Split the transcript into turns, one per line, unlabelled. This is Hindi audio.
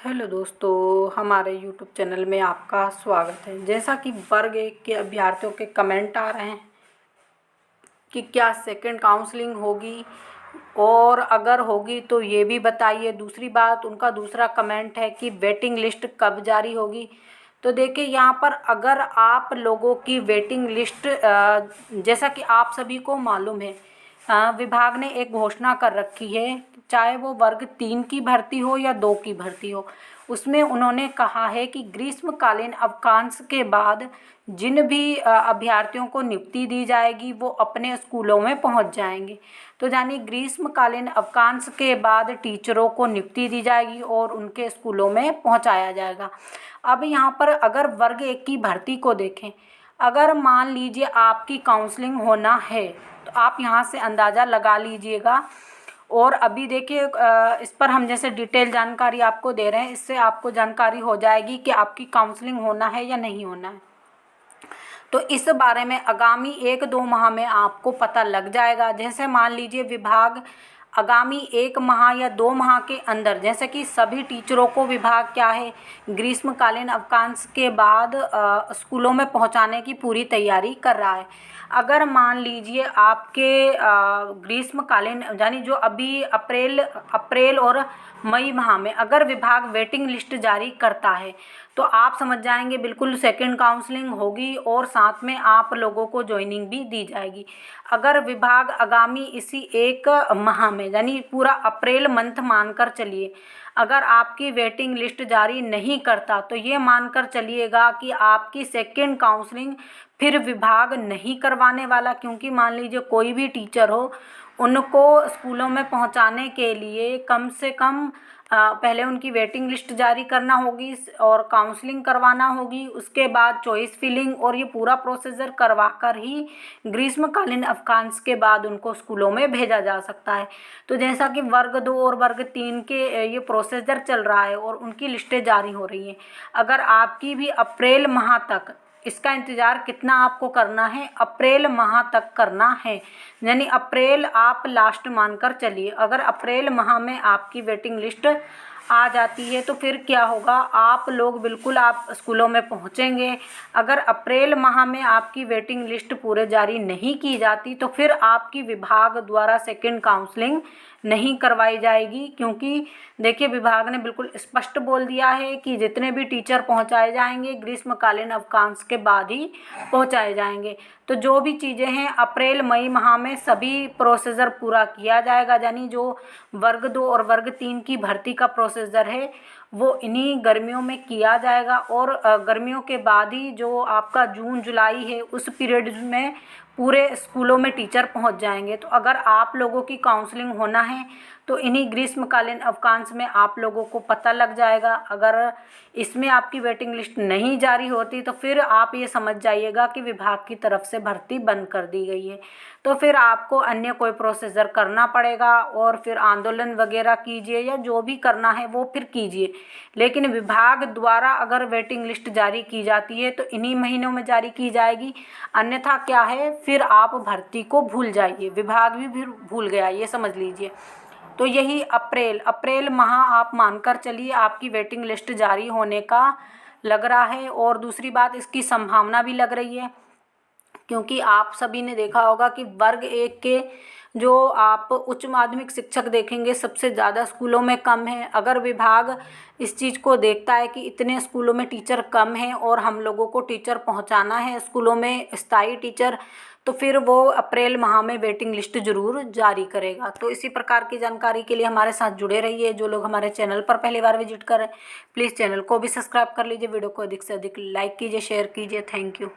हेलो दोस्तों, हमारे यूट्यूब चैनल में आपका स्वागत है। जैसा कि वर्ग 1 के अभ्यर्थियों के कमेंट आ रहे हैं कि क्या सेकंड काउंसलिंग होगी, और अगर होगी तो ये भी बताइए। दूसरी बात, उनका दूसरा कमेंट है कि वेटिंग लिस्ट कब जारी होगी। तो देखिए, यहाँ पर अगर आप लोगों की वेटिंग लिस्ट, जैसा कि आप सभी को मालूम है, विभाग ने एक घोषणा कर रखी है, चाहे वो वर्ग 3 की भर्ती हो या 2 की भर्ती हो। उसमें उन्होंने कहा है कि ग्रीष्मकालीन अवकाश के बाद जिन भी अभ्यर्थियों को नियुक्ति दी जाएगी वो अपने स्कूलों में पहुंच जाएंगे। तो यानी ग्रीष्मकालीन अवकाश के बाद टीचरों को नियुक्ति दी जाएगी और उनके स्कूलों में पहुंचाया जाएगा। अब यहाँ पर अगर वर्ग 1 की भर्ती को देखें, अगर मान लीजिए आपकी काउंसलिंग होना है तो आप यहाँ से अंदाज़ा लगा लीजिएगा। और अभी देखिए, इस पर हम जैसे डिटेल जानकारी आपको दे रहे हैं, इससे आपको जानकारी हो जाएगी कि आपकी काउंसलिंग होना है या नहीं होना है। तो इस बारे में आगामी 1-2 माह में आपको पता लग जाएगा। जैसे मान लीजिए विभाग आगामी 1 माह या 2 माह के अंदर, जैसे कि सभी टीचरों को विभाग क्या है, ग्रीष्मकालीन अवकाश के बाद स्कूलों में पहुंचाने की पूरी तैयारी कर रहा है। अगर मान लीजिए आपके ग्रीष्मकालीन यानी जो अभी अप्रैल और मई माह में अगर विभाग वेटिंग लिस्ट जारी करता है तो आप समझ जाएंगे बिल्कुल सेकंड काउंसलिंग होगी और साथ में आप लोगों को ज्वाइनिंग भी दी जाएगी। अगर विभाग आगामी इसी 1 माह में यानी पूरा अप्रैल मंथ मानकर चलिए, अगर आपकी वेटिंग लिस्ट जारी नहीं करता तो ये मानकर चलिएगा कि आपकी सेकंड काउंसलिंग फिर विभाग नहीं करवाने वाला। क्योंकि मान लीजिए कोई भी टीचर हो, उनको स्कूलों में पहुंचाने के लिए कम से कम पहले उनकी वेटिंग लिस्ट जारी करना होगी और काउंसलिंग करवाना होगी। उसके बाद चॉइस फिलिंग और ये पूरा प्रोसीजर करवा कर ही ग्रीष्मकालीन अवकाश के बाद उनको स्कूलों में भेजा जा सकता है। तो जैसा कि वर्ग 2 और वर्ग 3 के ये प्रोसीजर चल रहा है और उनकी लिस्टें जारी हो रही हैं। अगर आपकी भी अप्रैल माह तक, इसका इंतज़ार कितना आपको करना है, अप्रैल माह तक करना है। यानी अप्रैल आप लास्ट मानकर चलिए। अगर अप्रैल माह में आपकी वेटिंग लिस्ट आ जाती है तो फिर क्या होगा, आप लोग बिल्कुल आप स्कूलों में पहुंचेंगे। अगर अप्रैल माह में आपकी वेटिंग लिस्ट पूरे जारी नहीं की जाती तो फिर आपकी विभाग द्वारा सेकंड काउंसलिंग नहीं करवाई जाएगी। क्योंकि देखिए, विभाग ने बिल्कुल स्पष्ट बोल दिया है कि जितने भी टीचर पहुंचाए जाएंगे ग्रीष्मकालीन अवकाश के बाद ही पहुंचाए जाएंगे। तो जो भी चीज़ें हैं अप्रैल मई माह में सभी प्रोसीजर पूरा किया जाएगा। यानी जो वर्ग 2 और वर्ग 3 की भर्ती का प्रोसीजर है वो इन्हीं गर्मियों में किया जाएगा। और गर्मियों के बाद ही जो आपका जून जुलाई है उस पीरियड में पूरे स्कूलों में टीचर पहुंच जाएंगे। तो अगर आप लोगों की काउंसलिंग होना है तो इन्हीं ग्रीष्मकालीन अवकाश में आप लोगों को पता लग जाएगा। अगर इसमें आपकी वेटिंग लिस्ट नहीं जारी होती तो फिर आप ये समझ जाइएगा कि विभाग की तरफ से भर्ती बंद कर दी गई है। तो फिर आपको अन्य कोई प्रोसीजर करना पड़ेगा और फिर आंदोलन वगैरह कीजिए या जो भी करना है वो फिर कीजिए। लेकिन विभाग द्वारा अगर वेटिंग लिस्ट जारी की जाती है तो इन्हीं महीनों में जारी की जाएगी। अन्यथा क्या है, फिर आप भर्ती को भूल जाइए, विभाग भी फिर भूल गया, ये समझ लीजिए। तो यही अप्रैल माह आप मानकर चलिए आपकी वेटिंग लिस्ट जारी होने का लग रहा है। और दूसरी बात, इसकी संभावना भी लग रही है क्योंकि आप सभी ने देखा होगा कि वर्ग 1 के जो आप उच्च माध्यमिक शिक्षक देखेंगे सबसे ज़्यादा स्कूलों में कम है। अगर विभाग इस चीज़ को देखता है कि इतने स्कूलों में टीचर कम हैं और हम लोगों को टीचर पहुंचाना है स्कूलों में, स्थायी टीचर, तो फिर वो अप्रैल माह में वेटिंग लिस्ट ज़रूर जारी करेगा। तो इसी प्रकार की जानकारी के लिए हमारे साथ जुड़े रहिए। जो लोग हमारे चैनल पर पहली बार विजिट करें प्लीज़ चैनल को भी सब्सक्राइब कर लीजिए। वीडियो को अधिक से अधिक लाइक कीजिए, शेयर कीजिए। Thank you.